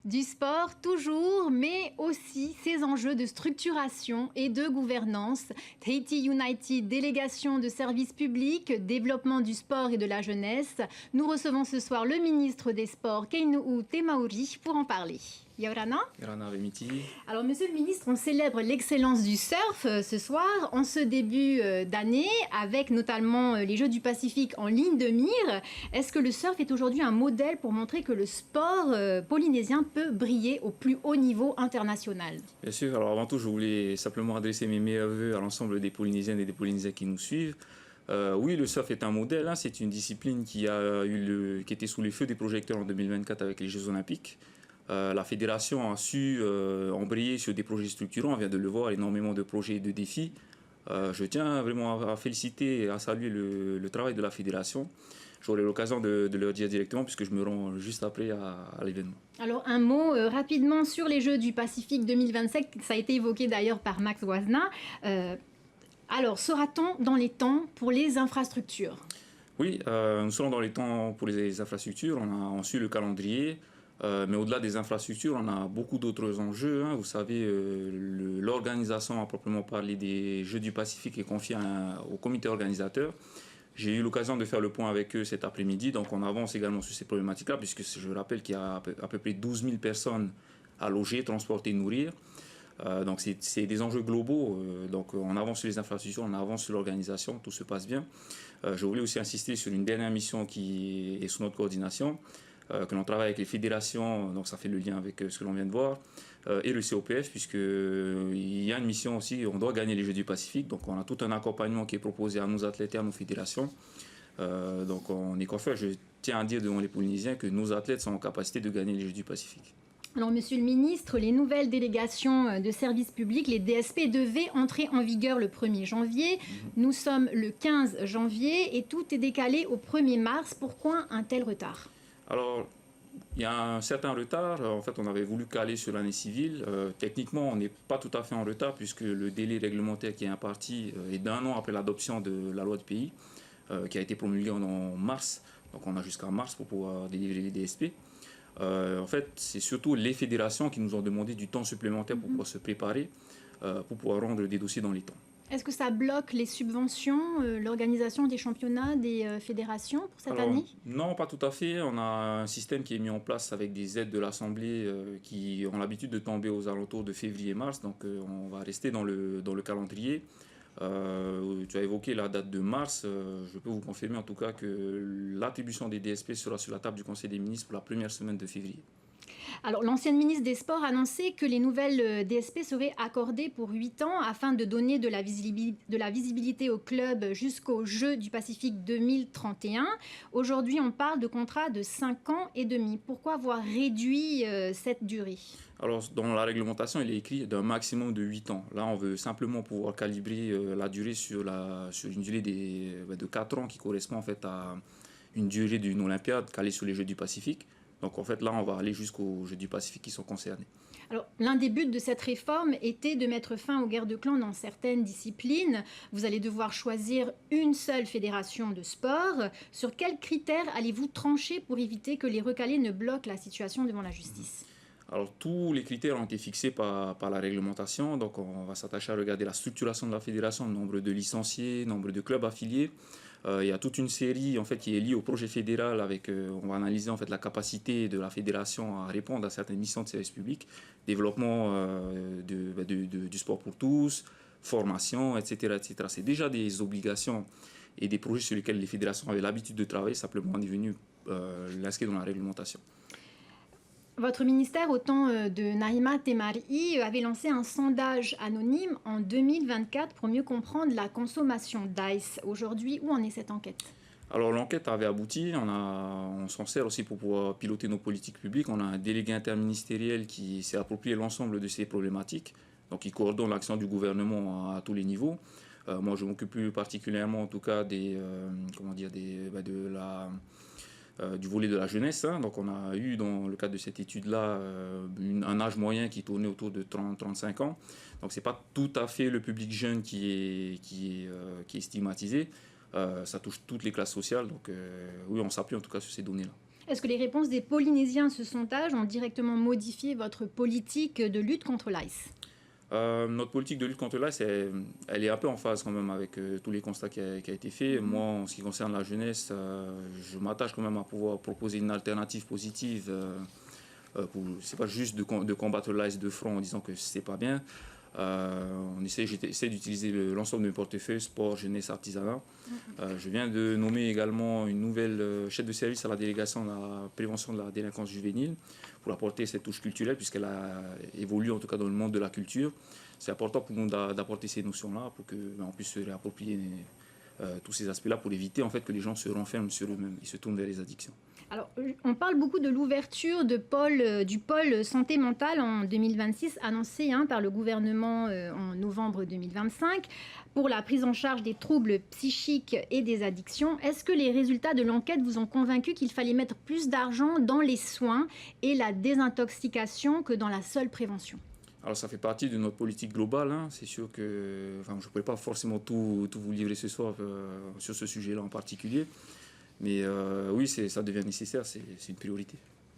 Du sport toujours, mais aussi ses enjeux de structuration et de gouvernance. Tahiti United, délégation de services publics, développement du sport et de la jeunesse. Nous recevons ce soir le ministre des Sports, Keinuu Temauri, pour en parler. Yorana. Yorana Vemiti. Alors, monsieur le ministre, on célèbre l'excellence du surf ce soir, en ce début d'année, avec notamment les Jeux du Pacifique en ligne de mire. Est-ce que le surf est aujourd'hui un modèle pour montrer que le sport polynésien peut briller au plus haut niveau international? Bien sûr, alors avant tout, je voulais simplement adresser mes meilleurs vœux à l'ensemble des Polynésiennes et des Polynésiens qui nous suivent. Oui, le surf est un modèle, hein, c'est une discipline qui était sous les feux des projecteurs en 2024 avec les Jeux Olympiques. La fédération a su embrayer sur des projets structurants, on vient de le voir, énormément de projets et de défis. Je tiens vraiment à féliciter et à saluer le travail de la fédération. J'aurai l'occasion de leur dire directement puisque je me rends juste après à l'événement. Alors un mot rapidement sur les Jeux du Pacifique 2027, ça a été évoqué d'ailleurs par Max Wazna. Alors sera-t-on dans les temps pour les infrastructures? Oui, nous serons dans les temps pour les infrastructures, on suit le calendrier. Mais au-delà des infrastructures, on a beaucoup d'autres enjeux, hein. Vous savez, l'organisation à proprement parler des Jeux du Pacifique est confiée au comité organisateur. J'ai eu l'occasion de faire le point avec eux cet après-midi, donc on avance également sur ces problématiques-là, puisque je rappelle qu'il y a à peu près 12 000 personnes à loger, transporter, nourrir. Donc c'est des enjeux globaux, donc on avance sur les infrastructures, on avance sur l'organisation, tout se passe bien. Je voulais aussi insister sur une dernière mission qui est sous notre coordination, que l'on travaille avec les fédérations, donc ça fait le lien avec ce que l'on vient de voir, et le COPF, puisqu'il y a une mission aussi, on doit gagner les Jeux du Pacifique, donc on a tout un accompagnement qui est proposé à nos athlètes et à nos fédérations. Donc on est confiant, je tiens à dire devant les Polynésiens que nos athlètes sont en capacité de gagner les Jeux du Pacifique. Alors, monsieur le ministre, les nouvelles délégations de services publics, les DSP, devaient entrer en vigueur le 1er janvier. Nous sommes le 15 janvier et tout est décalé au 1er mars. Pourquoi un tel retard? Alors, il y a un certain retard. En fait, on avait voulu caler sur l'année civile. Techniquement, on n'est pas tout à fait en retard puisque le délai réglementaire qui est imparti est d'un an après l'adoption de la loi du pays, qui a été promulguée en mars. Donc, on a jusqu'à mars pour pouvoir délivrer les DSP. En fait, c'est surtout les fédérations qui nous ont demandé du temps supplémentaire pour pouvoir se préparer, pour pouvoir rendre des dossiers dans les temps. Est-ce que ça bloque les subventions, l'organisation des championnats, des fédérations pour cette année? Non, pas tout à fait. On a un système qui est mis en place avec des aides de l'Assemblée qui ont l'habitude de tomber aux alentours de février-mars. Donc on va rester dans le calendrier. Tu as évoqué la date de mars. Je peux vous confirmer en tout cas que l'attribution des DSP sera sur la table du Conseil des ministres pour la première semaine de février. Alors, l'ancienne ministre des Sports annonçait que les nouvelles DSP seraient accordées pour 8 ans afin de donner de la visibilité au club jusqu'aux Jeux du Pacifique 2031. Aujourd'hui, on parle de contrats de 5 ans et demi. Pourquoi avoir réduit cette durée? Alors, dans la réglementation, il est écrit d'un maximum de 8 ans. Là, on veut simplement pouvoir calibrer la durée sur une durée de 4 ans qui correspond en fait à une durée d'une Olympiade calée sur les Jeux du Pacifique. Donc en fait là, on va aller jusqu'aux Jeux du Pacifique qui sont concernés. Alors, l'un des buts de cette réforme était de mettre fin aux guerres de clans dans certaines disciplines. Vous allez devoir choisir une seule fédération de sport. Sur quels critères allez-vous trancher pour éviter que les recalés ne bloquent la situation devant la justice? Alors tous les critères ont été fixés par la réglementation, donc on va s'attacher à regarder la structuration de la fédération, le nombre de licenciés, nombre de clubs affiliés. Il y a toute une série en fait, qui est liée au projet fédéral, on va analyser en fait, la capacité de la fédération à répondre à certaines missions de service public, développement du sport pour tous, formation, etc. etc. C'est déjà des obligations et des projets sur lesquels les fédérations avaient l'habitude de travailler, simplement on est venu l'inscrire dans la réglementation. Votre ministère, au temps de Naima Temauri, avait lancé un sondage anonyme en 2024 pour mieux comprendre la consommation d'ice. Aujourd'hui, où en est cette enquête? Alors l'enquête avait abouti, on s'en sert aussi pour pouvoir piloter nos politiques publiques. On a un délégué interministériel qui s'est approprié l'ensemble de ces problématiques, donc il coordonne l'action du gouvernement à tous les niveaux. Moi je m'occupe plus particulièrement en tout cas du volet de la jeunesse. Hein. Donc on a eu dans le cadre de cette étude-là un âge moyen qui tournait autour de 30-35 ans. Donc c'est pas tout à fait le public jeune qui est stigmatisé. Ça touche toutes les classes sociales. Donc oui, on s'appuie en tout cas sur ces données-là. Est-ce que les réponses des Polynésiens à ce sondage ont directement modifié votre politique de lutte contre l'ICE? Notre politique de lutte contre l'AS, elle est un peu en phase quand même avec tous les constats qui a été fait. Moi, en ce qui concerne la jeunesse, je m'attache quand même à pouvoir proposer une alternative positive. C'est pas juste de combattre l'AS de front en disant que c'est pas bien. J'essaie d'utiliser l'ensemble de mes portefeuilles, sport, jeunesse, artisanat. Je viens de nommer également une nouvelle chef de service à la délégation de la prévention de la délinquance juvénile pour apporter cette touche culturelle puisqu'elle a évolué en tout cas dans le monde de la culture. C'est important pour nous d'apporter ces notions-là pour qu'on puisse se réapproprier tous ces aspects-là pour éviter en fait que les gens se renferment sur eux-mêmes et se tournent vers les addictions. Alors, on parle beaucoup de l'ouverture du pôle santé mentale en 2026, annoncé par le gouvernement en novembre 2025, pour la prise en charge des troubles psychiques et des addictions. Est-ce que les résultats de l'enquête vous ont convaincu qu'il fallait mettre plus d'argent dans les soins et la désintoxication que dans la seule prévention? Alors ça fait partie de notre politique globale. C'est sûr que je ne pourrais pas forcément tout vous livrer ce soir sur ce sujet-là en particulier. Mais oui, ça devient nécessaire, c'est une priorité.